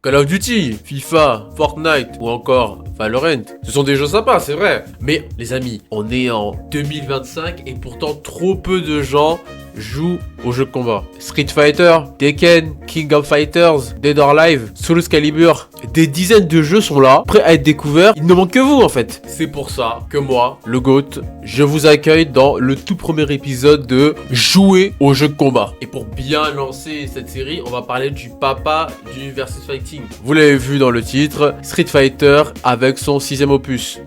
Call of Duty, FIFA, Fortnite ou encore Valorant. Ce sont des jeux sympas, c'est vrai. Mais les amis, on est en 2025 et pourtant trop peu de gens jouent aux jeux de combat. Street Fighter, Tekken, King of Fighters, Dead or Alive, Soul Calibur, des dizaines de jeux sont là, prêts à être découverts. Il ne manque que vous en fait. C'est pour ça que moi, le GOAT, je vous accueille dans le tout premier épisode de Jouer aux jeux de combat. Et pour bien lancer cette série, on va parler du papa du versus fighting. Vous l'avez vu dans le titre, Street Fighter avec son 6ème opus.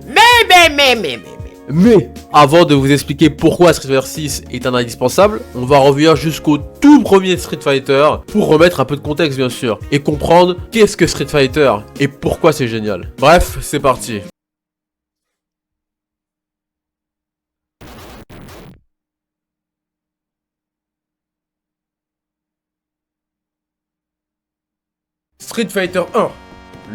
Mais avant de vous expliquer pourquoi Street Fighter 6 est un indispensable, on va revenir jusqu'au tout premier Street Fighter pour remettre un peu de contexte bien sûr et comprendre qu'est-ce que Street Fighter et pourquoi c'est génial. Bref, c'est parti. Street Fighter 1,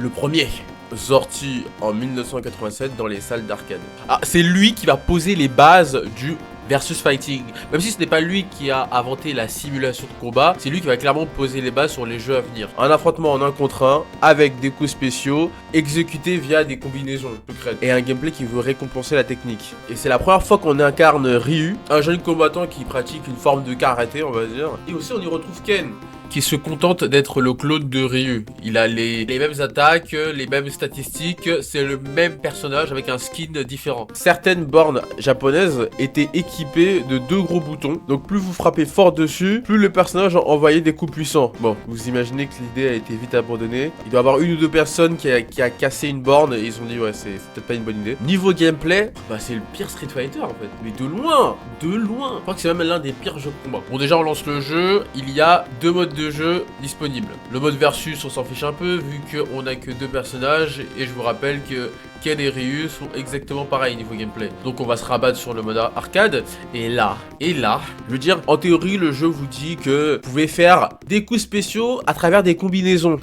le premier, sorti en 1987 dans les salles d'arcade. Ah, c'est lui qui va poser les bases du versus fighting. Même si ce n'est pas lui qui a inventé la simulation de combat, c'est lui qui va clairement poser les bases sur les jeux à venir. Un affrontement en 1 contre 1 avec des coups spéciaux exécutés via des combinaisons secrètes et un gameplay qui veut récompenser la technique. Et c'est la première fois qu'on incarne Ryu, un jeune combattant qui pratique une forme de karaté, on va dire. Et aussi on y retrouve Ken, qui se contente d'être le clone de Ryu. Il a les mêmes attaques, les mêmes statistiques, c'est le même personnage avec un skin différent. Certaines bornes japonaises étaient équipées de 2 gros boutons, donc plus vous frappez fort dessus, plus le personnage envoyait des coups puissants. Bon, vous imaginez que l'idée a été vite abandonnée. Il doit y avoir 1 ou 2 personnes qui a cassé une borne et ils ont dit ouais c'est peut-être pas une bonne idée. Niveau gameplay, bah c'est le pire Street Fighter en fait, mais de loin, de loin. Je crois que c'est même l'un des pires jeux de combat. Bon déjà on lance le jeu, il y a 2 modes de jeu disponibles. Le mode versus, on s'en fiche un peu vu qu'on n'a que 2 personnages et je vous rappelle que Ken et Ryu sont exactement pareils niveau gameplay. Donc on va se rabattre sur le mode arcade et là, je veux dire, en théorie le jeu vous dit que vous pouvez faire des coups spéciaux à travers des combinaisons.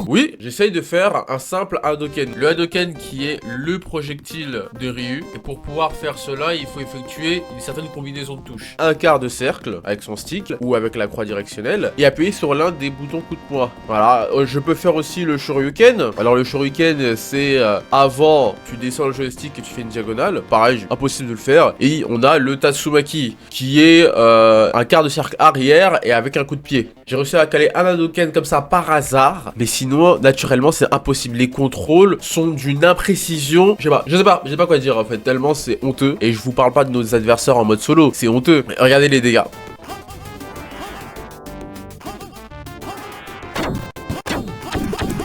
Oui, j'essaye de faire un simple Hadouken. Le Hadouken qui est le projectile de Ryu. Et pour pouvoir faire cela, il faut effectuer une certaine combinaison de touches. Un quart de cercle avec son stick ou avec la croix directionnelle. Et appuyer sur l'un des boutons coup de poing. Voilà, je peux faire aussi le Shoryuken. Alors le Shoryuken, c'est avant, tu descends le joystick et tu fais une diagonale. Pareil, impossible de le faire. Et on a le Tatsumaki qui est un quart de cercle arrière et avec un coup de pied. J'ai réussi à caler un Hadouken comme ça par hasard. Mais sinon, naturellement, c'est impossible. Les contrôles sont d'une imprécision. Je sais pas quoi dire en fait, tellement c'est honteux. Et je vous parle pas de nos adversaires en mode solo, c'est honteux. Regardez les dégâts.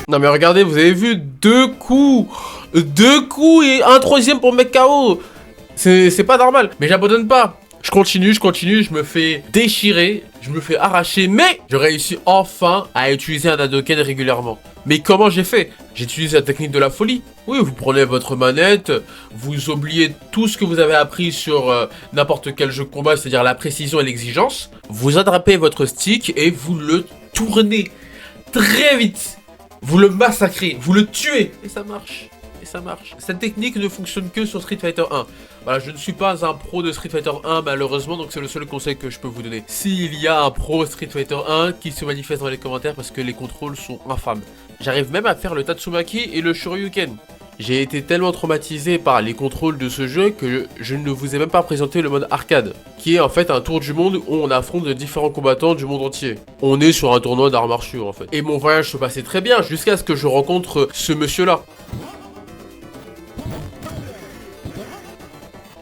Non mais regardez, vous avez vu 2 coups. 2 coups et un troisième pour me mettre KO. C'est pas normal. Mais j'abandonne pas. Je continue, je me fais déchirer, je me fais arracher, mais je réussis enfin à utiliser un Hadouken régulièrement. Mais comment j'ai fait? J'ai utilisé la technique de la folie. Oui, vous prenez votre manette, vous oubliez tout ce que vous avez appris sur n'importe quel jeu de combat, c'est-à-dire la précision et l'exigence. Vous attrapez votre stick et vous le tournez très vite. Vous le massacrez, vous le tuez. Et ça marche. Ça marche. Cette technique ne fonctionne que sur Street Fighter 1. Voilà, je ne suis pas un pro de Street Fighter 1 malheureusement, donc c'est le seul conseil que je peux vous donner. S'il y a un pro Street Fighter 1 qui se manifeste dans les commentaires parce que les contrôles sont infâmes. J'arrive même à faire le Tatsumaki et le Shoryuken. J'ai été tellement traumatisé par les contrôles de ce jeu que je ne vous ai même pas présenté le mode arcade, qui est en fait un tour du monde où on affronte différents combattants du monde entier. On est sur un tournoi d'arts martiaux en fait. Et mon voyage se passait très bien jusqu'à ce que je rencontre ce monsieur-là.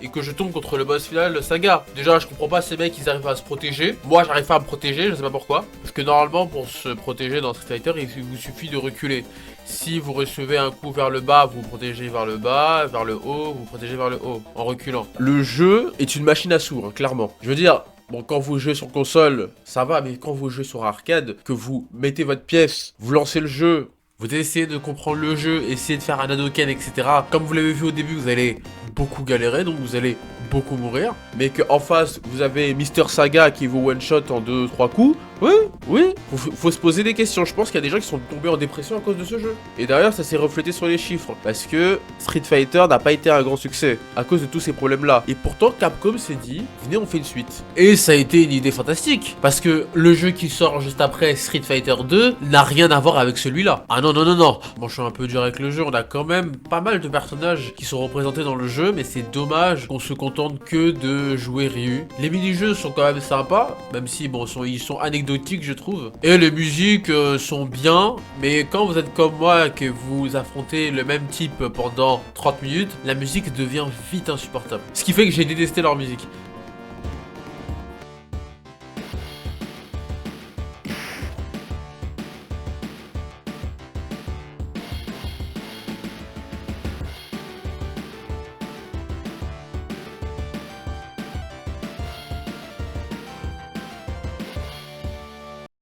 Et que je tombe contre le boss final, le Saga. Déjà, je comprends pas ces mecs, ils arrivent à se protéger. Moi, j'arrive pas à me protéger, je sais pas pourquoi. Parce que normalement, pour se protéger dans Street Fighter, il vous suffit de reculer. Si vous recevez un coup vers le bas, vous vous protégez vers le bas, vers le haut, vous vous protégez vers le haut, en reculant. Le jeu est une machine à sous, hein, clairement. Je veux dire, bon, quand vous jouez sur console, ça va, mais quand vous jouez sur arcade, que vous mettez votre pièce, vous lancez le jeu, vous essayez de comprendre le jeu, essayez de faire un Hadouken, etc. Comme vous l'avez vu au début, vous allez beaucoup galérer, donc vous allez beaucoup mourir. Mais qu'en face, vous avez Mister Saga qui vous one-shot en 2-3 coups. Oui, oui, faut se poser des questions. Je pense qu'il y a des gens qui sont tombés en dépression à cause de ce jeu. Et derrière, ça s'est reflété sur les chiffres. Parce que Street Fighter n'a pas été un grand succès à cause de tous ces problèmes-là. Et pourtant, Capcom s'est dit, venez, on fait une suite. Et ça a été une idée fantastique. Parce que le jeu qui sort juste après Street Fighter 2 n'a rien à voir avec celui-là. Ah non, non, non, non. Bon, je suis un peu dur avec le jeu. On a quand même pas mal de personnages qui sont représentés dans le jeu. Mais c'est dommage qu'on se contente que de jouer Ryu. Les mini-jeux sont quand même sympas. Même si, bon, ils sont anecdotiques, je trouve. Et les musiques sont bien, mais quand vous êtes comme moi, que vous affrontez le même type pendant 30 minutes, la musique devient vite insupportable. Ce qui fait que j'ai détesté leur musique.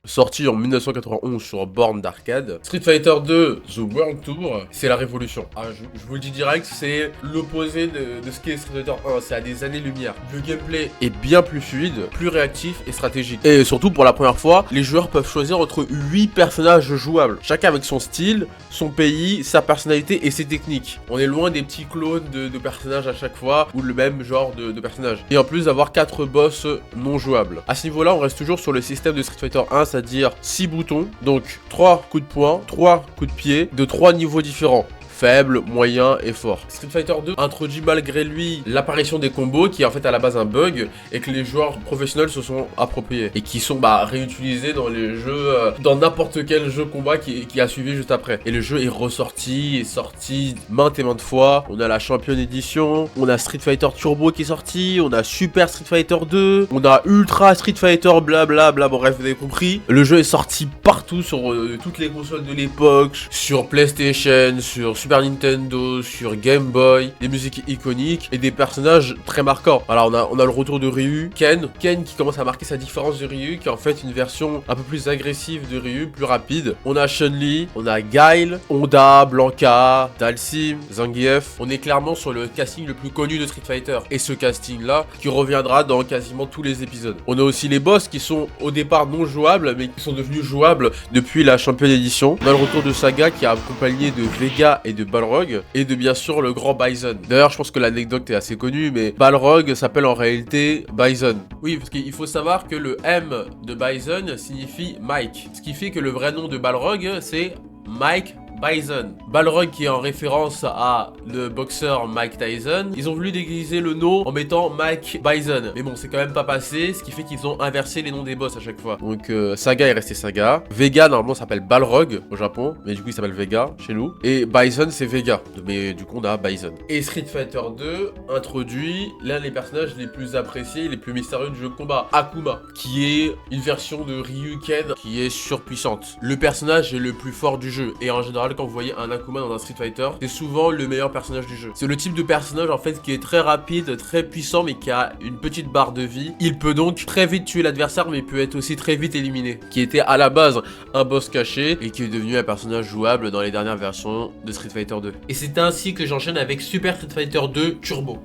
Sorti en 1991 sur borne d'arcade. Street Fighter 2 The World Tour, c'est la révolution. Ah, je vous le dis direct, c'est l'opposé de ce qu'est Street Fighter 1, c'est à des années-lumière. Le gameplay est bien plus fluide, plus réactif et stratégique. Et surtout, pour la première fois, les joueurs peuvent choisir entre 8 personnages jouables. Chacun avec son style, son pays, sa personnalité et ses techniques. On est loin des petits clones de personnages à chaque fois, ou le même genre de personnages. Et en plus d'avoir 4 boss non jouables. À ce niveau-là, on reste toujours sur le système de Street Fighter 1, c'est-à-dire 6 boutons, donc 3 coups de poing, 3 coups de pied, de 3 niveaux différents. Faible, moyen et fort. Street Fighter 2 introduit malgré lui l'apparition des combos qui est en fait à la base un bug et que les joueurs professionnels se sont appropriés et qui sont réutilisés dans les jeux, dans n'importe quel jeu combat qui a suivi juste après. Et le jeu est ressorti, est sorti maintes et maintes fois. On a la Champion Edition, on a Street Fighter Turbo qui est sorti, on a Super Street Fighter 2, on a Ultra Street Fighter blablabla, bon bref vous avez compris. Le jeu est sorti partout sur toutes les consoles de l'époque, sur PlayStation, sur Super Nintendo, sur Game Boy, des musiques iconiques et des personnages très marquants. Alors on a le retour de Ryu, Ken qui commence à marquer sa différence de Ryu, qui est en fait une version un peu plus agressive de Ryu, plus rapide. On a Chun-Li, on a Guile, Honda, Blanka, Dalsim, Zangief. On est clairement sur le casting le plus connu de Street Fighter. Et ce casting là qui reviendra dans quasiment tous les épisodes. On a aussi les boss qui sont au départ non jouables mais qui sont devenus jouables depuis la Champion Edition. On a le retour de Saga qui est accompagné de Vega et de Balrog, et de bien sûr le grand Bison. D'ailleurs, je pense que l'anecdote est assez connue, mais Balrog s'appelle en réalité Bison. Oui, parce qu'il faut savoir que le M de Bison signifie Mike, ce qui fait que le vrai nom de Balrog, c'est Mike Bison. Balrog qui est en référence à le boxeur Mike Tyson. Ils ont voulu déguiser le nom en mettant Mike Bison. Mais bon, c'est quand même pas passé, ce qui fait qu'ils ont inversé les noms des boss à chaque fois. Donc Saga est resté Saga. Vega normalement s'appelle Balrog au Japon, mais du coup il s'appelle Vega chez nous. Et Bison c'est Vega, mais du coup on a Bison. Et Street Fighter 2 introduit l'un des personnages les plus appréciés, les plus mystérieux du jeu de combat, Akuma, qui est une version de Ryuken qui est surpuissante. Le personnage est le plus fort du jeu, et en général quand vous voyez un Akuma dans un Street Fighter, c'est souvent le meilleur personnage du jeu. C'est le type de personnage en fait qui est très rapide, très puissant, mais qui a une petite barre de vie. Il peut donc très vite tuer l'adversaire, mais il peut être aussi très vite éliminé. Qui était à la base un boss caché et qui est devenu un personnage jouable dans les dernières versions de Street Fighter 2. Et c'est ainsi que j'enchaîne avec Super Street Fighter 2 Turbo.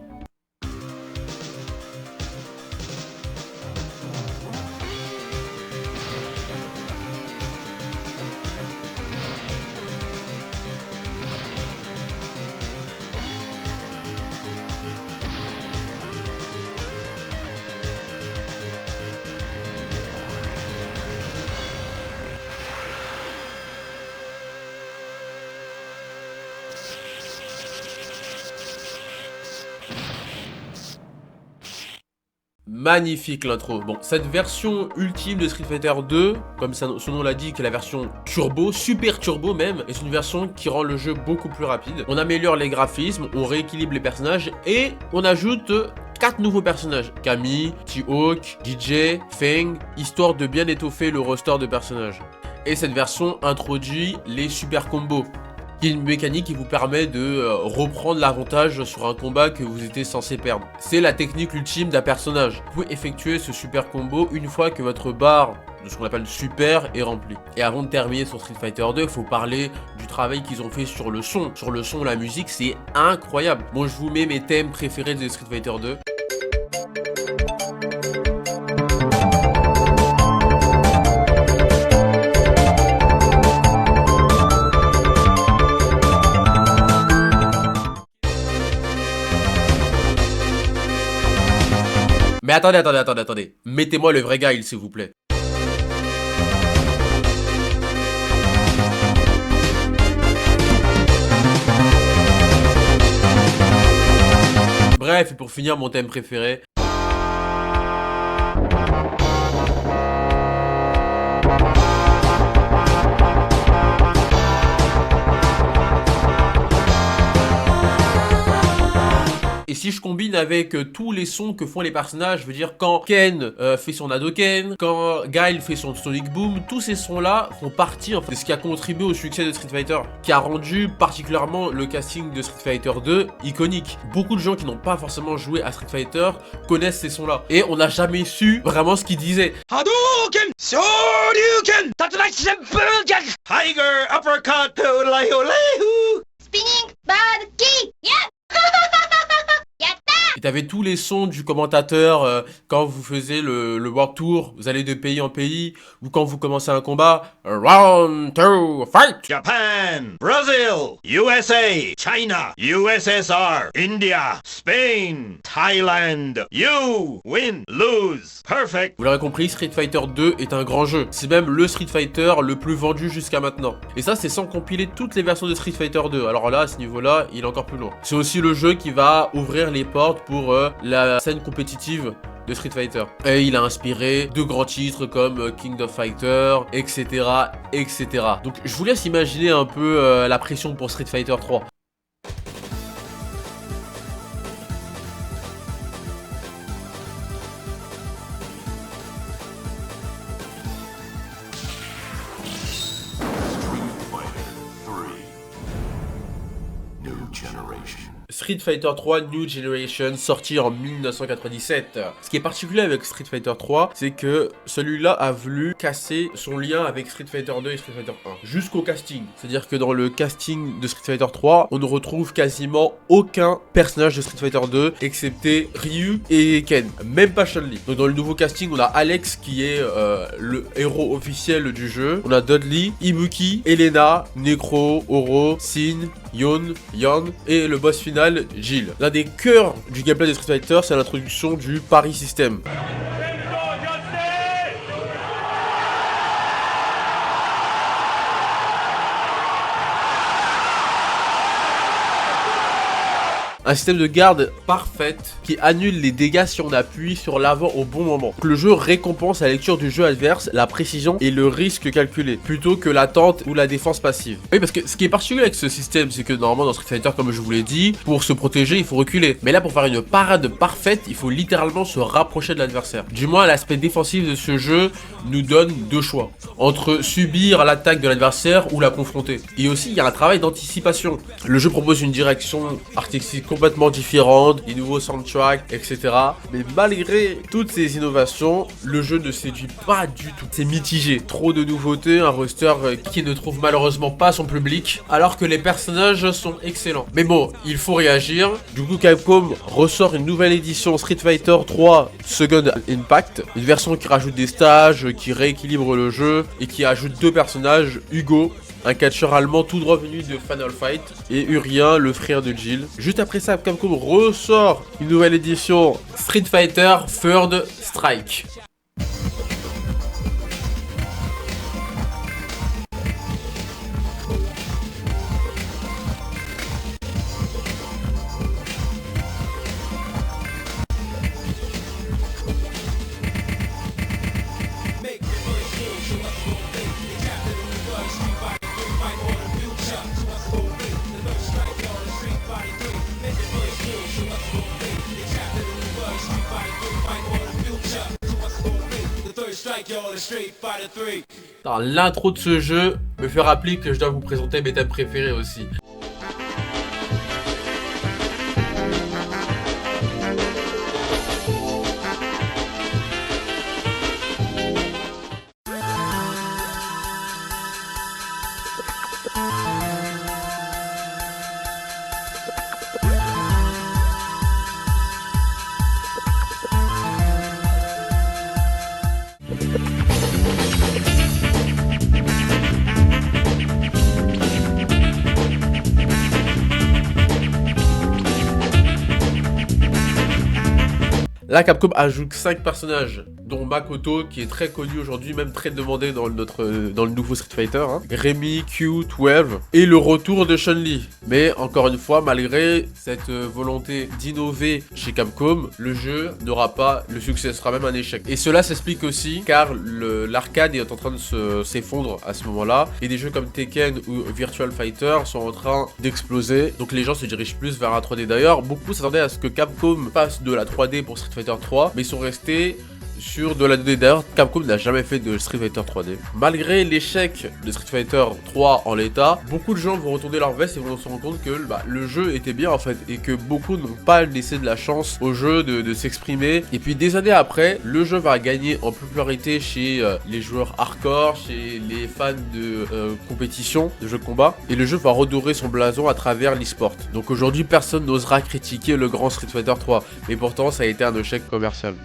Magnifique l'intro. Bon, cette version ultime de Street Fighter 2, comme son nom l'a dit, qui est la version turbo, super turbo même, est une version qui rend le jeu beaucoup plus rapide. On améliore les graphismes, on rééquilibre les personnages et on ajoute 4 nouveaux personnages, Camille, T-Hawk, DJ, Feng, histoire de bien étoffer le roster de personnages. Et cette version introduit les super combos, qui est une mécanique qui vous permet de reprendre l'avantage sur un combat que vous étiez censé perdre. C'est la technique ultime d'un personnage. Vous pouvez effectuer ce super combo une fois que votre barre de ce qu'on appelle super est remplie. Et avant de terminer sur Street Fighter 2, il faut parler du travail qu'ils ont fait sur le son. Sur le son, la musique, c'est incroyable. Bon, je vous mets mes thèmes préférés de Street Fighter 2. Mais attendez. Mettez-moi le vrai Guile, s'il vous plaît. Bref, et pour finir, mon thème préféré. Et si je combine avec tous les sons que font les personnages, je veux dire quand Ken fait son Hadoken, quand Guile fait son Sonic Boom, tous ces sons-là font partie en fait, de ce qui a contribué au succès de Street Fighter, qui a rendu particulièrement le casting de Street Fighter 2 iconique. Beaucoup de gens qui n'ont pas forcément joué à Street Fighter connaissent ces sons-là. Et on n'a jamais su vraiment ce qu'ils disaient. Hadouken! Shoryuken! Tatsunaki Senpuken! Tiger Uppercut! Olay olay! Spinning Bad Key! Yeah! Et t'avais tous les sons du commentateur quand vous faisiez le World Tour, vous allez de pays en pays, ou quand vous commencez un combat, round 2, fight! Japan! Brazil! USA! China! USSR! India! Spain! Thailand! You! Win! Lose! Perfect! Vous l'aurez compris, Street Fighter 2 est un grand jeu. C'est même le Street Fighter le plus vendu jusqu'à maintenant. Et ça, c'est sans compiler toutes les versions de Street Fighter 2. Alors là, à ce niveau-là, il est encore plus loin. C'est aussi le jeu qui va ouvrir les portes pour la scène compétitive de Street Fighter. Et il a inspiré de grands titres comme King of Fighter, etc., etc. Donc je vous laisse imaginer un peu la pression pour Street Fighter 3. Street Fighter 3 New Generation, sorti en 1997. Ce qui est particulier avec Street Fighter 3, c'est que celui-là a voulu casser son lien avec Street Fighter 2 et Street Fighter 1, jusqu'au casting. C'est-à-dire que dans le casting de Street Fighter 3, on ne retrouve quasiment aucun personnage de Street Fighter 2, excepté Ryu et Ken, même pas Chun-Li. Donc dans le nouveau casting, on a Alex qui est le héros officiel du jeu, on a Dudley, Ibuki, Elena, Necro, Oro, Sin, Yon, et le boss final, Jill. L'un des cœurs du gameplay de Street Fighter, c'est l'introduction du Parry System. Un système de garde parfaite qui annule les dégâts si on appuie sur l'avant au bon moment. Le jeu récompense la lecture du jeu adverse, la précision et le risque calculé, plutôt que l'attente ou la défense passive. Oui, parce que ce qui est particulier avec ce système, c'est que normalement dans Street Fighter, comme je vous l'ai dit, pour se protéger, il faut reculer. Mais là, pour faire une parade parfaite, il faut littéralement se rapprocher de l'adversaire. Du moins, l'aspect défensif de ce jeu nous donne deux choix. Entre subir l'attaque de l'adversaire ou la confronter. Et aussi, il y a un travail d'anticipation. Le jeu propose une direction artistique complètement différente, des nouveaux soundtracks, etc. Mais malgré toutes ces innovations, le jeu ne séduit pas du tout. C'est mitigé. Trop de nouveautés, un roster qui ne trouve malheureusement pas son public, alors que les personnages sont excellents. Mais bon, il faut réagir. Du coup, Capcom ressort une nouvelle édition Street Fighter 3 Second Impact, une version qui rajoute des stages, qui rééquilibre le jeu et qui ajoute deux personnages, Hugo, un catcheur allemand tout droit venu de Final Fight, et Urien, le frère de Jill. Juste après ça, Capcom ressort une nouvelle édition Street Fighter Third Strike. Alors, l'intro de ce jeu me fait rappeler que je dois vous présenter mes thèmes préférés aussi. Là, Capcom ajoute 5 personnages, dont Makoto, qui est très connu aujourd'hui, même très demandé dans le nouveau Street Fighter, hein. Remy, Q, 12, et le retour de Chun-Li. Mais encore une fois, malgré cette volonté d'innover chez Capcom, le jeu n'aura pas le succès, ce sera même un échec. Et cela s'explique aussi car l'arcade est en train de s'effondre à ce moment-là, et des jeux comme Tekken ou Virtual Fighter sont en train d'exploser, donc les gens se dirigent plus vers un 3D. D'ailleurs, beaucoup s'attendaient à ce que Capcom passe de la 3D pour Street Fighter 3, mais ils sont restés sur de la 2D. D'ailleurs, Capcom n'a jamais fait de Street Fighter 3D. Malgré l'échec de Street Fighter 3 en l'état, beaucoup de gens vont retourner leur veste et vont se rendre compte que le jeu était bien en fait, et que beaucoup n'ont pas laissé de la chance au jeu de s'exprimer. Et puis des années après, le jeu va gagner en popularité chez les joueurs hardcore, chez les fans de compétition, de jeux de combat, et le jeu va redorer son blason à travers l'e-sport. Donc aujourd'hui, personne n'osera critiquer le grand Street Fighter 3, mais pourtant ça a été un échec commercial.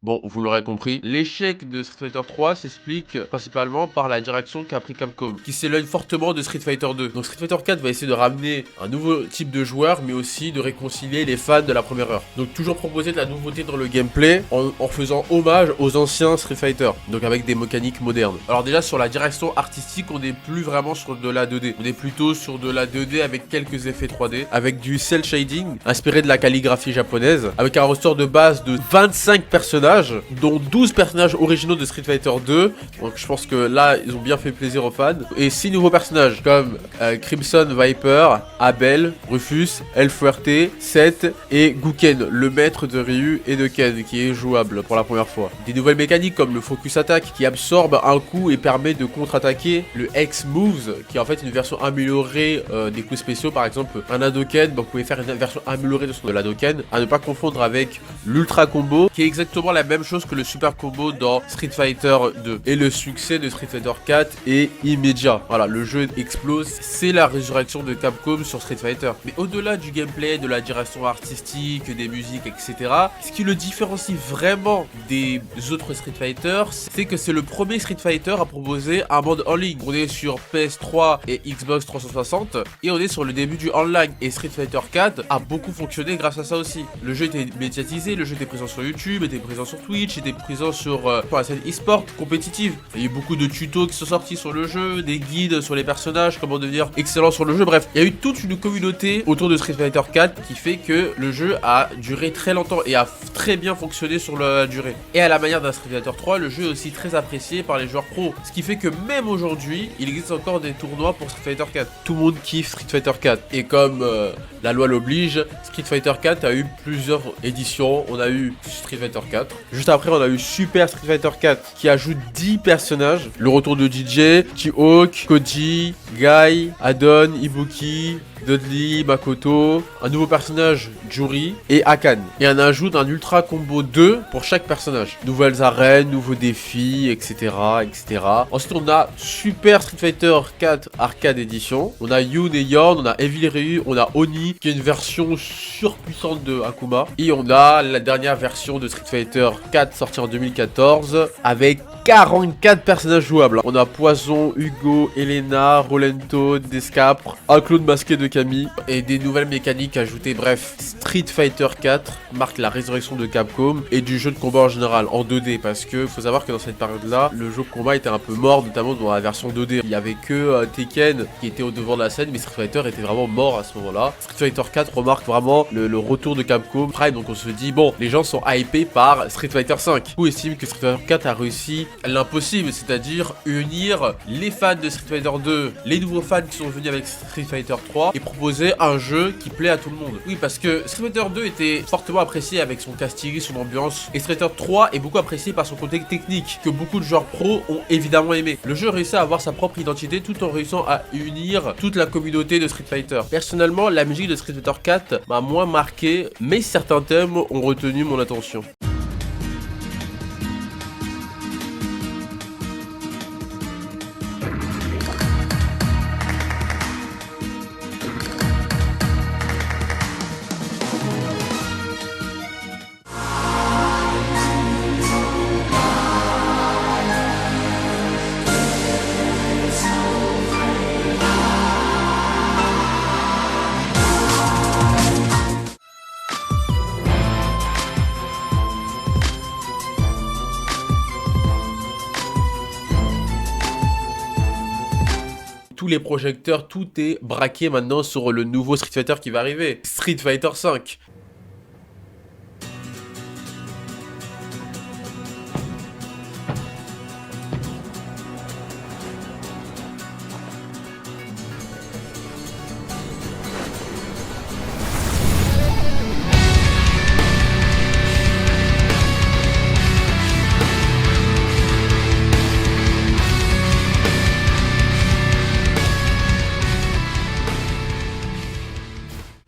Bon, vous l'aurez compris, l'échec de Street Fighter 3 s'explique principalement par la direction qu'a pris Capcom, qui s'éloigne fortement de Street Fighter 2. Donc Street Fighter 4 va essayer de ramener un nouveau type de joueur, mais aussi de réconcilier les fans de la première heure. Donc toujours proposer de la nouveauté dans le gameplay, en faisant hommage aux anciens Street Fighter, donc avec des mécaniques modernes. Alors déjà sur la direction artistique, on n'est plus vraiment sur de la 2D, on est plutôt sur de la 2D avec quelques effets 3D, avec du cel shading, inspiré de la calligraphie japonaise, avec un roster de base de 25 personnages, dont 12 personnages originaux de Street Fighter 2. Donc je pense que là ils ont bien fait plaisir aux fans. Et 6 nouveaux personnages comme Crimson Viper, Abel, Rufus, El Fuerte, Seth et Guken, le maître de Ryu et de Ken, qui est jouable pour la première fois. Des nouvelles mécaniques comme le Focus Attack qui absorbe un coup et permet de contre-attaquer, le X Moves qui est en fait une version améliorée des coups spéciaux. Par exemple un Hadoken, donc vous pouvez faire une version améliorée de son Hadoken, à ne pas confondre avec l'Ultra Combo qui est exactement la même chose que le Super Combo dans Street Fighter 2. Et le succès de Street Fighter 4 est immédiat. Voilà, le jeu explose, c'est la résurrection de Capcom sur Street Fighter. Mais au-delà du gameplay, de la direction artistique, des musiques, etc., ce qui le différencie vraiment des autres Street Fighter, c'est que c'est le premier Street Fighter à proposer un mode en ligne. On est sur PS3 et Xbox 360 et on est sur le début du online. Et Street Fighter 4 a beaucoup fonctionné grâce à ça aussi. Le jeu était médiatisé, le jeu était présent sur YouTube, était présent sur Twitch, était présent sur la scène e-sport compétitive. Il y a eu beaucoup de tutos qui sont sortis sur le jeu, des guides sur les personnages, comment devenir excellent sur le jeu. Bref, il y a eu toute une communauté autour de Street Fighter 4 qui fait que le jeu a duré très longtemps et a très bien fonctionné sur la durée. Et à la manière d'un Street Fighter 3, le jeu est aussi très apprécié par les joueurs pros. Ce qui fait que même aujourd'hui, il existe encore des tournois pour Street Fighter 4. Tout le monde kiffe Street Fighter 4. Et comme la loi l'oblige, Street Fighter 4 a eu plusieurs éditions. On a eu Street Fighter 4. Juste après, on a eu Super Street Fighter 4 qui ajoute 10 personnages. Le retour de DJ, T-Hawk, Koji, Guy, Adon, Ibuki, Dudley, Makoto, un nouveau personnage, Juri, et Akan. Et un ajout d'un Ultra Combo 2 pour chaque personnage. Nouvelles arènes, nouveaux défis, etc., etc. Ensuite, on a Super Street Fighter 4 Arcade Edition. On a Yoon et Yorn, on a Evil Ryu, on a Oni, qui est une version surpuissante de Akuma. Et on a la dernière version de Street Fighter 4 sortie en 2014 avec 44 personnages jouables. On a Poison, Hugo, Elena, Rolento, Descapre, un clone masqué de Camille et des nouvelles mécaniques ajoutées. Bref, Street Fighter 4 marque la résurrection de Capcom et du jeu de combat en général en 2D, parce que faut savoir que dans cette période-là, le jeu de combat était un peu mort, notamment dans la version 2D. Il y avait que Tekken qui était au devant de la scène, mais Street Fighter était vraiment mort à ce moment-là. Street Fighter 4 remarque vraiment le retour de Capcom Prime, donc on se dit bon, les gens sont hypés par Street Fighter 5. Ou estiment que Street Fighter 4 a réussi l'impossible, c'est-à-dire unir les fans de Street Fighter 2, les nouveaux fans qui sont venus avec Street Fighter 3 et proposer un jeu qui plaît à tout le monde. Oui, parce que Street Fighter 2 était fortement apprécié avec son casting, son ambiance, et Street Fighter 3 est beaucoup apprécié par son côté technique, que beaucoup de joueurs pros ont évidemment aimé. Le jeu réussit à avoir sa propre identité tout en réussissant à unir toute la communauté de Street Fighter. Personnellement, la musique de Street Fighter 4 m'a moins marqué, mais certains thèmes ont retenu mon attention. tous les projecteurs, tout est braqué maintenant sur le nouveau Street Fighter qui va arriver, Street Fighter V.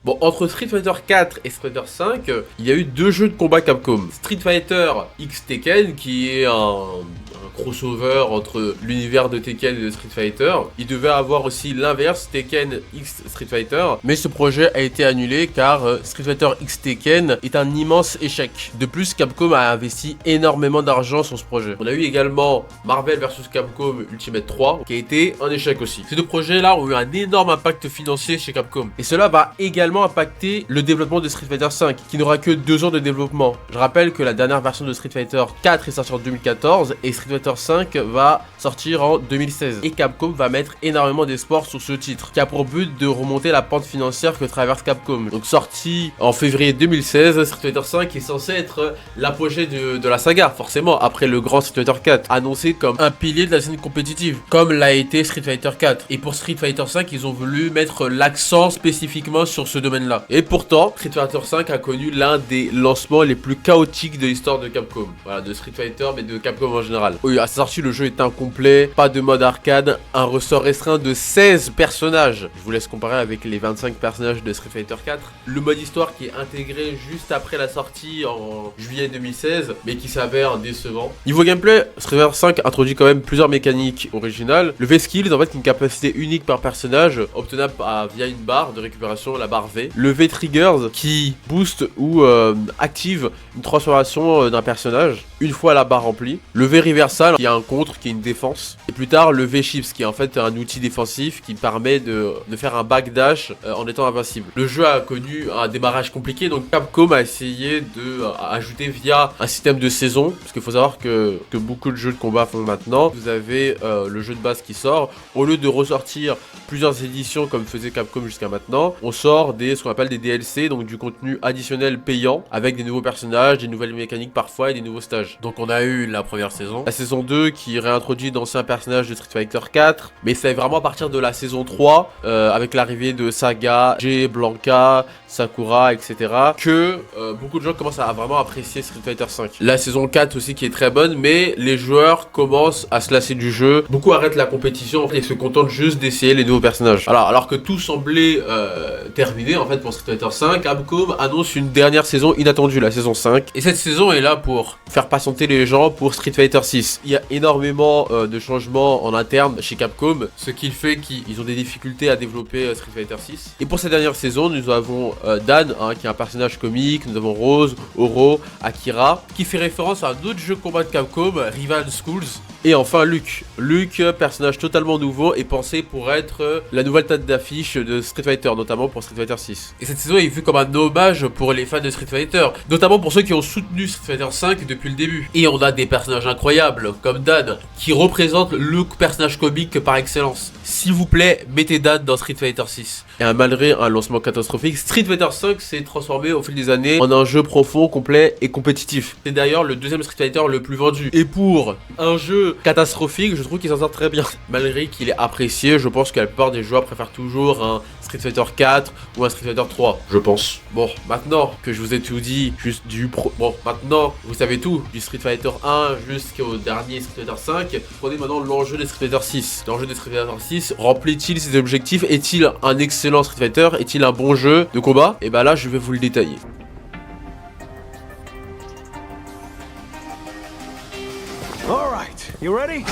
Bon, entre Street Fighter 4 et Street Fighter 5, il y a eu 2 jeux de combat Capcom. Street Fighter X Tekken, qui est un crossover entre l'univers de Tekken et de Street Fighter. Il devait avoir aussi l'inverse, Tekken X Street Fighter, mais ce projet a été annulé car Street Fighter X Tekken est un immense échec. De plus, Capcom a investi énormément d'argent sur ce projet. On a eu également Marvel vs Capcom Ultimate 3, qui a été un échec aussi. Ces deux projets-là ont eu un énorme impact financier chez Capcom. Et cela va également impacter le développement de Street Fighter 5, qui n'aura que 2 ans de développement. Je rappelle que la dernière version de Street Fighter 4 est sortie en 2014 et Street Fighter 5 va sortir en 2016. Et Capcom va mettre énormément d'espoir sur ce titre, qui a pour but de remonter la pente financière que traverse Capcom. Donc sorti en février 2016, Street Fighter 5 est censé être l'apogée de la saga, forcément, après le grand Street Fighter 4, annoncé comme un pilier de la scène compétitive, comme l'a été Street Fighter 4. Et pour Street Fighter 5, ils ont voulu mettre l'accent spécifiquement sur ce domaine-là. Et pourtant, Street Fighter 5 a connu l'un des lancements les plus chaotiques de l'histoire de Capcom. Voilà, de Street Fighter, mais de Capcom en général. Oui, à sa sortie, le jeu est incomplet, pas de mode arcade, un ressort restreint de 16 personnages. Je vous laisse comparer avec les 25 personnages de Street Fighter 4. Le mode histoire qui est intégré juste après la sortie en juillet 2016, mais qui s'avère décevant. Niveau gameplay, Street Fighter 5 introduit quand même plusieurs mécaniques originales. Le V-Skills, en fait, une capacité unique par personnage, obtenable via une barre de récupération, la barre V. Le V-Triggers, qui booste ou active une transformation d'un personnage une fois la barre remplie. Le V-Reversal, qui a un contre, qui est une défense. Et plus tard, le V-Chips, qui est en fait un outil défensif qui permet de faire un backdash en étant invincible. Le jeu a connu un démarrage compliqué, donc Capcom a essayé de ajouter via un système de saison, parce qu'il faut savoir que beaucoup de jeux de combat font maintenant. Vous avez le jeu de base qui sort, au lieu de ressortir plusieurs éditions comme faisait Capcom jusqu'à maintenant, on sort ce qu'on appelle des DLC, donc du contenu additionnel payant, avec des nouveaux personnages, des nouvelles mécaniques parfois et des nouveaux stages. Donc on a eu la première saison, la saison 2 qui réintroduit d'anciens personnages de Street Fighter 4, mais c'est vraiment à partir de la saison 3, avec l'arrivée de Saga, Jay, Blanca, Sakura, etc., que beaucoup de gens commencent à vraiment apprécier Street Fighter 5. La saison 4 aussi qui est très bonne, mais les joueurs commencent à se lasser du jeu, beaucoup arrêtent la compétition et se contentent juste d'essayer les nouveaux personnages. Alors que tout semblait terminé en fait pour Street Fighter 5, Capcom annonce une dernière saison inattendue, la saison 5, et cette saison est là pour faire patienter les gens pour Street Fighter 6. Il y a énormément de changements en interne chez Capcom, ce qui fait qu'ils ont des difficultés à développer Street Fighter 6. Et pour cette dernière saison, nous avons Dan, qui est un personnage comique, nous avons Rose, Oro, Akira, qui fait référence à un autre jeu de combat de Capcom, Rival Schools. Et enfin Luke, personnage totalement nouveau et pensé pour être la nouvelle tête d'affiche de Street Fighter, notamment pour Street Fighter 6. Et cette saison est vue comme un hommage pour les fans de Street Fighter, notamment pour ceux qui ont soutenu Street Fighter 5 depuis le début. Et on a des personnages incroyables, comme Dan, qui représente le personnage comique par excellence. S'il vous plaît, mettez Dan dans Street Fighter 6. Et malgré un lancement catastrophique, Street Fighter 5 s'est transformé au fil des années en un jeu profond, complet et compétitif. C'est d'ailleurs le deuxième Street Fighter le plus vendu. Et pour un jeu catastrophique, je trouve qu'il s'en sort très bien. Malgré qu'il est apprécié, je pense que la plupart des joueurs préfèrent toujours un Street Fighter 4 ou un Street Fighter 3, je pense. Bon, maintenant que je vous ai tout dit, juste maintenant, vous savez tout, du Street Fighter 1 jusqu'au dernier Street Fighter 5, prenez maintenant l'enjeu des Street Fighter 6. L'enjeu des Street Fighter 6, remplit-il ses objectifs? Est-il un excellent Street Fighter? Est-il un bon jeu de combat? Et bah là, je vais vous le détailler. All right, you ready?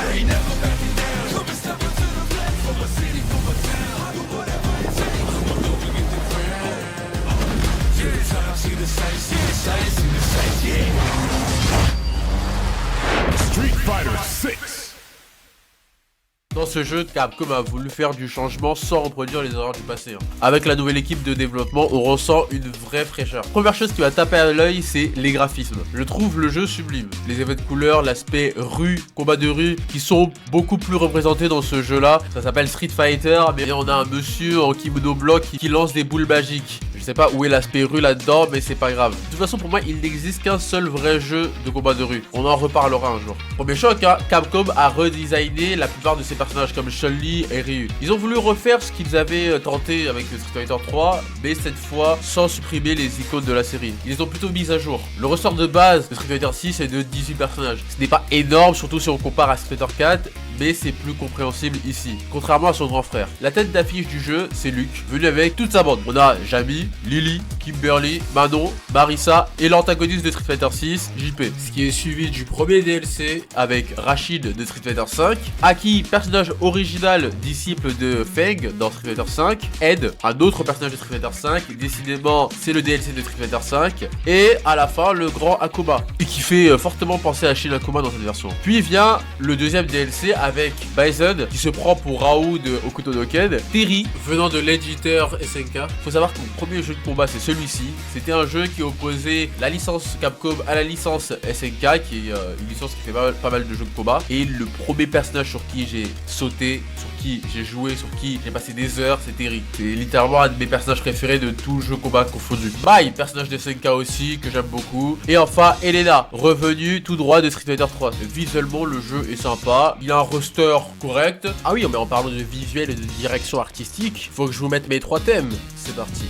Dans ce jeu, Capcom a voulu faire du changement sans reproduire les erreurs du passé. Avec la nouvelle équipe de développement, on ressent une vraie fraîcheur. Première chose qui va taper à l'œil, c'est les graphismes. Je trouve le jeu sublime. Les effets de couleurs, l'aspect rue, combat de rue, qui sont beaucoup plus représentés dans ce jeu-là. Ça s'appelle Street Fighter, mais on a un monsieur en kimono blanc qui lance des boules magiques. Je sais pas où est l'aspect rue là-dedans, mais c'est pas grave. De toute façon, pour moi, il n'existe qu'un seul vrai jeu de combat de rue. On en reparlera un jour. Premier choc, hein, Capcom a redesigné la plupart de ses personnages comme Chun-Li et Ryu. Ils ont voulu refaire ce qu'ils avaient tenté avec Street Fighter 3, mais cette fois sans supprimer les icônes de la série. Ils les ont plutôt mis à jour. Le ressort de base de Street Fighter 6 est de 18 personnages. Ce n'est pas énorme, surtout si on compare à Street Fighter 4, mais c'est plus compréhensible ici, contrairement à son grand frère. La tête d'affiche du jeu, c'est Luke, venu avec toute sa bande. On a Jamie, Lily, Kimberly, Manon, Marissa et l'antagoniste de Street Fighter 6, JP. Ce qui est suivi du premier DLC avec Rashid de Street Fighter 5, Aki, personnage original disciple de Feng dans Street Fighter 5, Ed, un autre personnage de Street Fighter 5, décidément c'est le DLC de Street Fighter 5, et à la fin le grand Akuma, et qui fait fortement penser à Shin Akuma dans cette version. Puis vient le deuxième DLC avec Bison qui se prend pour Raoh de Hokuto no Ken, Terry venant de l'éditeur SNK. Faut savoir que mon premier jeu de combat c'est celui-ci. C'était un jeu qui opposait la licence Capcom à la licence SNK, qui est une licence qui fait pas mal de jeux de combat. Et le premier personnage sur qui j'ai sauté, sur qui j'ai joué, sur qui j'ai passé des heures, c'est Terry. C'est littéralement un de mes personnages préférés de tout jeu combat confondu. Mai, personnage de SNK aussi que j'aime beaucoup. Et enfin Elena, revenu tout droit de Street Fighter 3. Visuellement le jeu est sympa, il a un roster correct. Ah oui, mais en parlant de visuel et de direction artistique, faut que je vous mette mes 3 thèmes. C'est parti.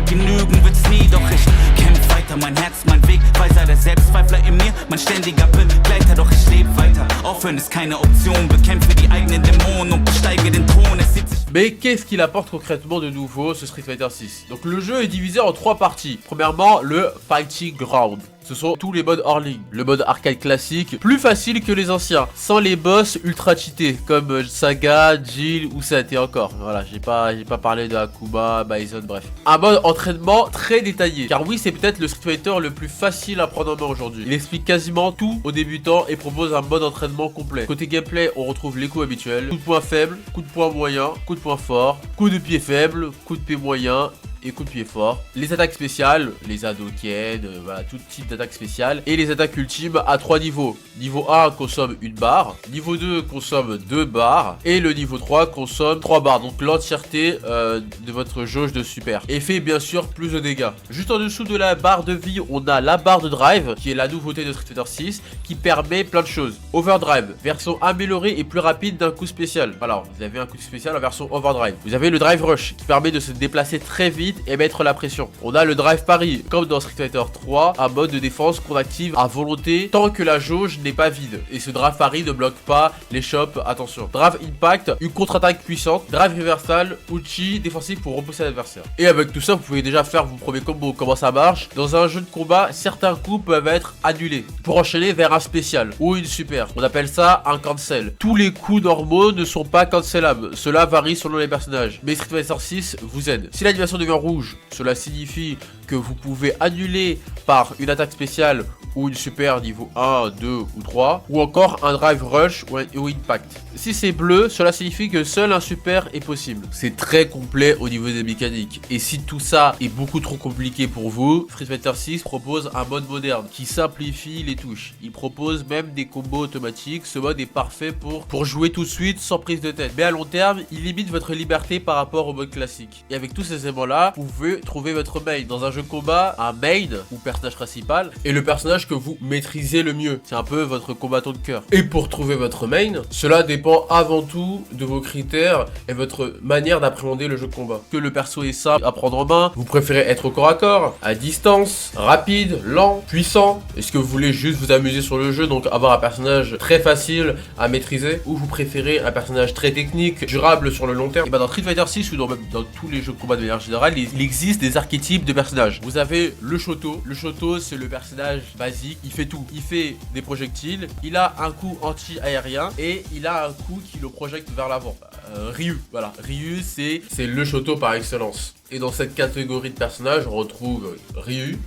Genügen wird's nie, doch ich kämpf weiter, mein Herz, mein Weg, weiser der Selbstzweifler in mir, mein ständiger Begleiter, doch ich lebe weiter. Aufhören ist keine Option, bekämpfe die eigenen Dämonen und besteige den Thron, es sieht sich. Mais qu'est-ce qu'il apporte concrètement de nouveau ce Street Fighter 6? Donc le jeu est divisé en 3 parties. Premièrement, le Fighting Ground. Ce sont tous les modes hors ligne. Le mode arcade classique, plus facile que les anciens, sans les boss ultra cheatés comme Saga, Jill ou Seth et encore. Voilà, j'ai pas parlé de Akuma, Bison, bref. Un mode entraînement très détaillé, car oui, c'est peut-être le Street Fighter le plus facile à prendre en main aujourd'hui. Il explique quasiment tout aux débutants et propose un mode entraînement complet. Côté gameplay, on retrouve les coups habituels, coup de poing faible, coup de poing moyen, coup de poing fort, coup de pied faible, coup de pied moyen et coup de pied fort. Les attaques spéciales, les Hadoken, voilà, tout type d'attaques spéciales. Et les attaques ultimes à 3 niveaux. Niveau 1 consomme 1 barre. Niveau 2 consomme 2 barres. Et le niveau 3 consomme 3 barres. Donc l'entièreté de votre jauge de super. Et fait bien sûr plus de dégâts. Juste en dessous de la barre de vie, on a la barre de drive, qui est la nouveauté de Street Fighter 6, qui permet plein de choses. Overdrive, version améliorée et plus rapide d'un coup spécial. Alors, vous avez un coup spécial en version Overdrive. Vous avez le Drive Rush, qui permet de se déplacer très vite et mettre la pression. On a le Drive Parry, comme dans Street Fighter 3, un mode de défense qu'on active à volonté tant que la jauge n'est pas vide. Et ce Drive Parry ne bloque pas les chops, attention. Drive Impact, une contre-attaque puissante. Drive Reversal, Uchi, défensif pour repousser l'adversaire. Et avec tout ça, vous pouvez déjà faire vos premiers combos. Comment ça marche? Dans un jeu de combat, certains coups peuvent être annulés pour enchaîner vers un spécial ou une super. On appelle ça un cancel. Tous les coups normaux ne sont pas cancellables. Cela varie selon les personnages. Mais Street Fighter 6 vous aide. Si l'animation devient rouge, cela signifie que vous pouvez annuler par une attaque spéciale ou une super niveau 1, 2 ou 3, ou encore un drive rush ou impact. Si c'est bleu, cela signifie que seul un super est possible. C'est très complet au niveau des mécaniques. Et si tout ça est beaucoup trop compliqué pour vous, Street Fighter 6 propose un mode moderne qui simplifie les touches. Il propose même des combos automatiques. Ce mode est parfait pour jouer tout de suite sans prise de tête. Mais à long terme, il limite votre liberté par rapport au mode classique. Et avec tous ces éléments là, vous pouvez trouver votre main. Dans un jeu de combat, un main ou personnage principal est le personnage personnage que vous maîtrisez le mieux. C'est un peu votre combattant de cœur. Et pour trouver votre main, cela dépend avant tout de vos critères et votre manière d'appréhender le jeu de combat. Que le perso est simple à prendre en main, vous préférez être au corps à corps, à distance, rapide, lent, puissant. Est-ce que vous voulez juste vous amuser sur le jeu, donc avoir un personnage très facile à maîtriser, ou vous préférez un personnage très technique, durable sur le long terme? Et bah dans Street Fighter 6 ou même dans tous les jeux de combat de manière générale, il existe des archétypes de personnages. Vous avez le Shoto. Le Shoto, c'est le personnage basique, il fait tout. Il fait des projectiles, il a un coup anti-aérien et il a un coup qui le projette vers l'avant. Ryu, voilà. Ryu, c'est le Shoto par excellence. Et dans cette catégorie de personnages, on retrouve Ryu,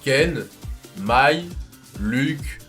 Ken, Mai, Luke,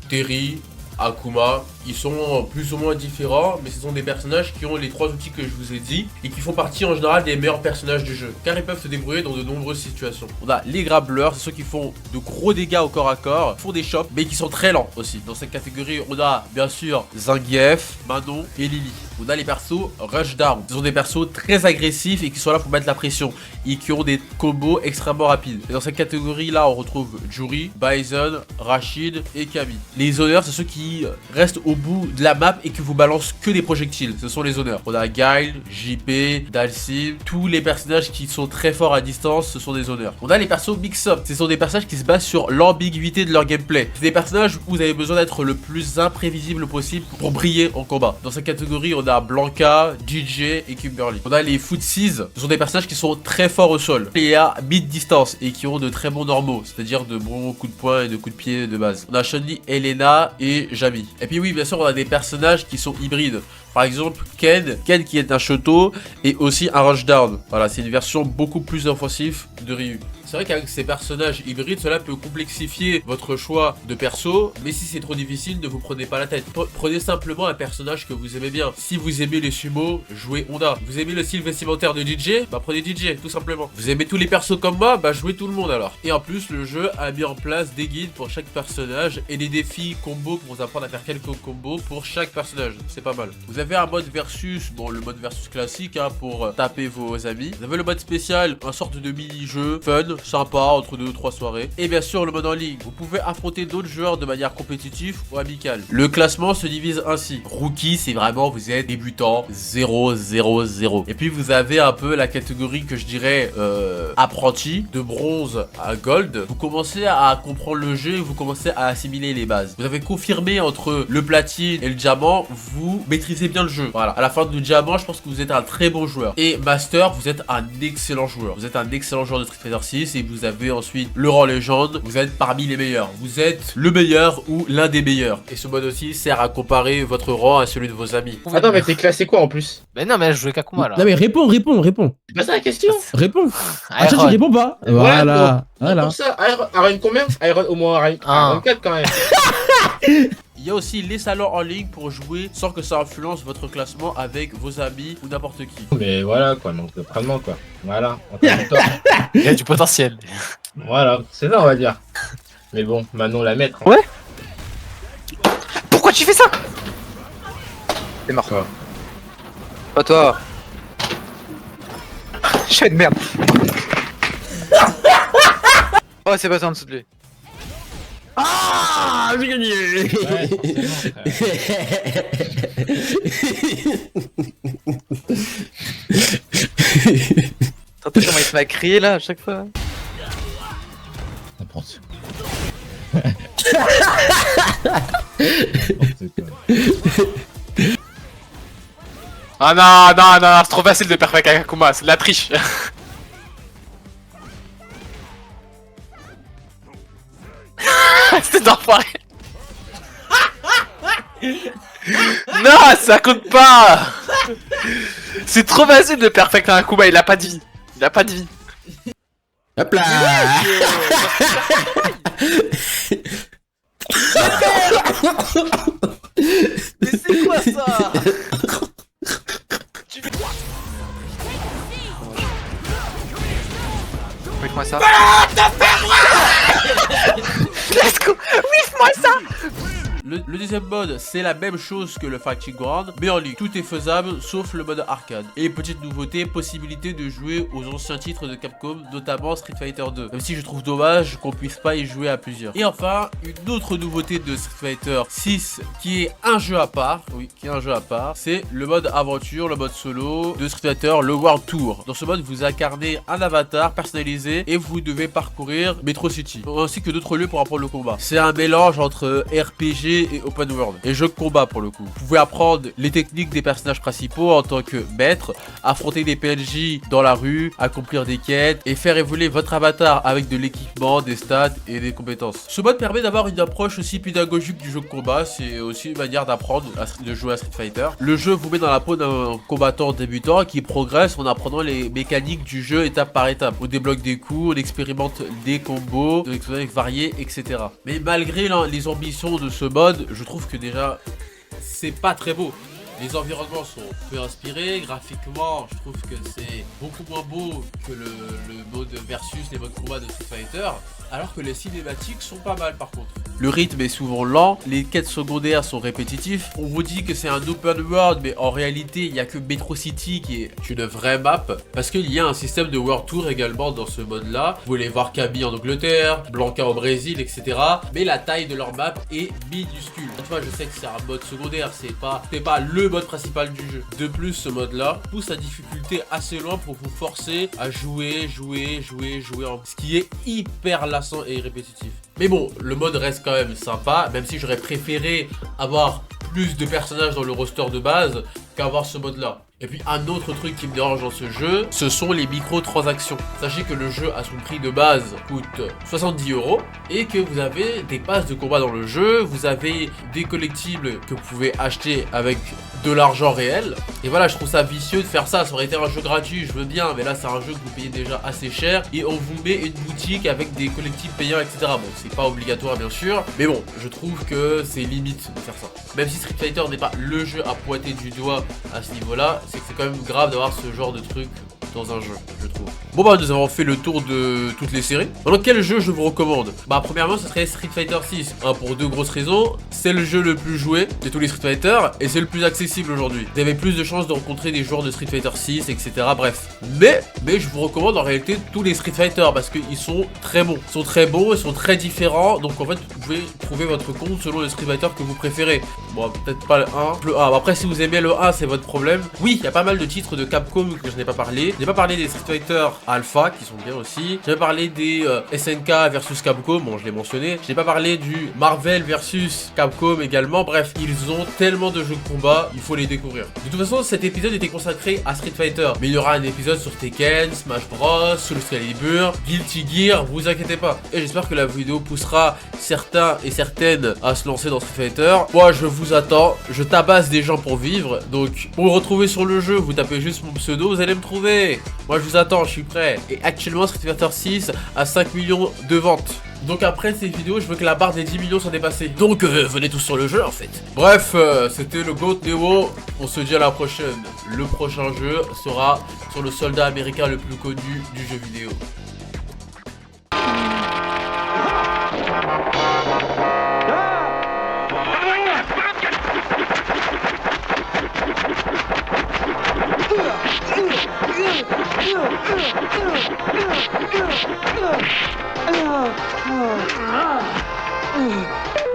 Terry, Akuma. Ils sont plus ou moins différents, mais ce sont des personnages qui ont les 3 outils que je vous ai dit et qui font partie en général des meilleurs personnages du jeu, car ils peuvent se débrouiller dans de nombreuses situations. On a les grabbleurs, c'est ceux qui font de gros dégâts au corps à corps, font des chocs, mais qui sont très lents aussi. Dans cette catégorie, on a bien sûr Zangief, Manon et Lily. On a les persos Rushdown. Ce sont des persos très agressifs et qui sont là pour mettre la pression et qui ont des combos extrêmement rapides. Et dans cette catégorie là, on retrouve Juri, Bison, Rashid et Kami. Les honneurs, c'est ceux qui restent au bout de la map et qui vous balancent que des projectiles. Ce sont les honneurs. On a Guile, JP, Dalsim, tous les personnages qui sont très forts à distance, ce sont des honneurs. On a les persos mix-up. Ce sont des personnages qui se basent sur l'ambiguïté de leur gameplay. C'est des personnages où vous avez besoin d'être le plus imprévisible possible pour briller en combat. Dans cette catégorie, on a Blanca, DJ et Kimberly. On a les Footsies. Ce sont des personnages qui sont très forts au sol et à mid-distance et qui ont de très bons normaux, c'est-à-dire de bons coups de poing et de coups de pied de base. On a Chun-Li, Elena et Jamie. Et puis oui, bien sûr, on a des personnages qui sont hybrides. Par exemple, Ken qui est un Shoto et aussi un Rushdown. Voilà, c'est une version beaucoup plus offensive de Ryu. C'est vrai qu'avec ces personnages hybrides, cela peut complexifier votre choix de perso, mais si c'est trop difficile, ne vous prenez pas la tête. Prenez simplement un personnage que vous aimez bien. Si vous aimez les sumo, jouez Honda. Vous aimez le style vestimentaire de DJ, bah prenez DJ, tout simplement. Vous aimez tous les persos comme moi, bah jouez tout le monde alors. Et en plus, le jeu a mis en place des guides pour chaque personnage et des défis combos pour vous apprendre à faire quelques combos pour chaque personnage. C'est pas mal. Vous avez un mode versus, bon le mode versus classique hein, pour taper vos amis. Vous avez le mode spécial, un sorte de mini-jeu fun, sympa entre 2 ou 3 soirées. Et bien sûr le mode en ligne. Vous pouvez affronter d'autres joueurs de manière compétitive ou amicale. Le classement se divise ainsi. Rookie, c'est vraiment vous êtes débutant 0 0 0. Et puis vous avez un peu la catégorie que je dirais apprenti, de bronze à gold. Vous commencez à comprendre le jeu et vous commencez à assimiler les bases. Vous avez confirmé entre le platine et le diamant, vous maîtrisez bien le jeu. Voilà, à la fin du diamant, je pense que vous êtes un très bon joueur. Et master, vous êtes un excellent joueur. Vous êtes un excellent joueur de Street Fighter 6 et vous avez ensuite le rang légende. Vous êtes parmi les meilleurs. Vous êtes le meilleur ou l'un des meilleurs. Et ce mode aussi sert à comparer votre rang à celui de vos amis. Attends, mais t'es classé quoi en plus? Mais non, mais je jouais qu'Akuma là. Non mais réponds. C'est pas ça la question. Réponds. Ah, tu Iron. réponds pas. Ouais, Voilà. Voilà. Pour ça, Iron combien? Iron au moins Iron 4 quand même. Il y a aussi les salons en ligne pour jouer sans que ça influence votre classement avec vos amis ou n'importe qui. Mais voilà quoi, donc vraiment quoi. Voilà, on t'attend. Il y a du potentiel. Voilà, c'est ça on va dire. Mais bon, Manon la maître. Ouais. Pourquoi tu fais ça? T'es mort. Quoi? Pas toi. Je suis une merde. Oh, c'est passé en dessous de lui. Ah, j'ai gagné. Ouais, T'entends comment il se met à crier là à chaque fois? N'importe. Ah non, c'est trop facile de perfect avec Akuma, c'est de la triche. C'était d'enfoiré. Non, ça compte pas. C'est trop facile de perfect un Akuma, il a pas de vie. Il a pas de vie. Hop là. Mais c'est quoi ça? Whiff-moi ça. Let's go. Whiff-moi ça. Le deuxième mode, c'est la même chose que le Fighting Ground, mais en ligne. Tout est faisable, sauf le mode arcade. Et petite nouveauté, possibilité de jouer aux anciens titres de Capcom, notamment Street Fighter 2. Même si je trouve dommage qu'on puisse pas y jouer à plusieurs. Et enfin, une autre nouveauté de Street Fighter 6, qui est un jeu à part, oui, qui est un jeu à part, c'est le mode aventure, le mode solo de Street Fighter, le World Tour. Dans ce mode, vous incarnez un avatar personnalisé et vous devez parcourir Metro City, ainsi que d'autres lieux pour apprendre le combat. C'est un mélange entre RPG et Open World, et jeu de combat pour le coup. Vous pouvez apprendre les techniques des personnages principaux en tant que maître, affronter des PNJ dans la rue, accomplir des quêtes et faire évoluer votre avatar avec de l'équipement, des stats et des compétences. Ce mode permet d'avoir une approche aussi pédagogique du jeu de combat, c'est aussi une manière d'apprendre de jouer à Street Fighter. Le jeu vous met dans la peau d'un combattant débutant qui progresse en apprenant les mécaniques du jeu étape par étape. On débloque des coups, on expérimente des combos, des expériences variées, etc. Mais malgré les ambitions de ce mode, je trouve que déjà c'est pas très beau. Les environnements sont peu inspirés, graphiquement je trouve que c'est beaucoup moins beau que le mode versus, les modes combat de Street Fighter, alors que les cinématiques sont pas mal par contre. Le rythme est souvent lent, les quêtes secondaires sont répétitifs, on vous dit que c'est un open world mais en réalité il n'y a que Metro City qui est une vraie map, parce qu'il y a un système de World Tour également dans ce mode là. Vous voulez voir Camille en Angleterre, Blanca au Brésil, etc. Mais la taille de leur map est minuscule. Une fois je sais que c'est un mode secondaire, c'est pas le mode principal du jeu. De plus, ce mode là pousse la difficulté assez loin pour vous forcer à jouer, ce qui est hyper lassant et répétitif. Mais bon, le mode reste quand même sympa, même si j'aurais préféré avoir plus de personnages dans le roster de base qu'avoir ce mode là. Et puis un autre truc qui me dérange dans ce jeu, ce sont les microtransactions. Sachez que le jeu à son prix de base coûte 70 € et que vous avez des passes de combat dans le jeu, vous avez des collectibles que vous pouvez acheter avec de l'argent réel. Et voilà, je trouve ça vicieux de faire ça. Ça aurait été un jeu gratuit, je veux bien, mais là c'est un jeu que vous payez déjà assez cher et on vous met une boutique avec des collectibles payants, etc. Bon, c'est pas obligatoire bien sûr, mais bon, je trouve que c'est limite de faire ça. Même si Street Fighter n'est pas le jeu à pointer du doigt à ce niveau-là, c'est que c'est quand même grave d'avoir ce genre de truc dans un jeu, je trouve. Bon bah nous avons fait le tour de toutes les séries. Alors quel jeu je vous recommande? Bah premièrement ce serait Street Fighter 6, pour deux grosses raisons. C'est le jeu le plus joué de tous les Street Fighter et c'est le plus accessible aujourd'hui. Vous avez plus de chances de rencontrer des joueurs de Street Fighter 6, etc. Bref. Mais je vous recommande en réalité tous les Street Fighter parce qu'ils sont très bons. Ils sont très bons, ils sont très différents. Donc en fait vous pouvez trouver votre compte selon le Street Fighter que vous préférez. Bon peut-être pas le 1. Le 1. Après si vous aimez le 1 c'est votre problème. Oui il y a pas mal de titres de Capcom que je n'ai pas parlé. Je n'ai pas parlé des Street Fighter Alpha qui sont bien aussi. J'ai pas parlé des SNK versus Capcom, bon je l'ai mentionné. J'ai pas parlé du Marvel versus Capcom également. Bref, ils ont tellement de jeux de combat, il faut les découvrir. De toute façon, cet épisode était consacré à Street Fighter, mais il y aura un épisode sur Tekken, Smash Bros, Soul Calibur, Guilty Gear, vous inquiétez pas. Et j'espère que la vidéo poussera certains et certaines à se lancer dans Street Fighter. Moi, je vous attends, je tabasse des gens pour vivre, donc pour me retrouver sur le jeu, vous tapez juste mon pseudo, vous allez me trouver. Moi, je vous attends, je suis prêt. Et actuellement, Street Fighter 6 a 5 millions de ventes. Donc après cette vidéo, je veux que la barre des 10 millions soit dépassée. Donc venez tous sur le jeu en fait. Bref, c'était le GOAT Neo. On se dit à la prochaine. Le prochain jeu sera sur le soldat américain le plus connu du jeu vidéo. Oh.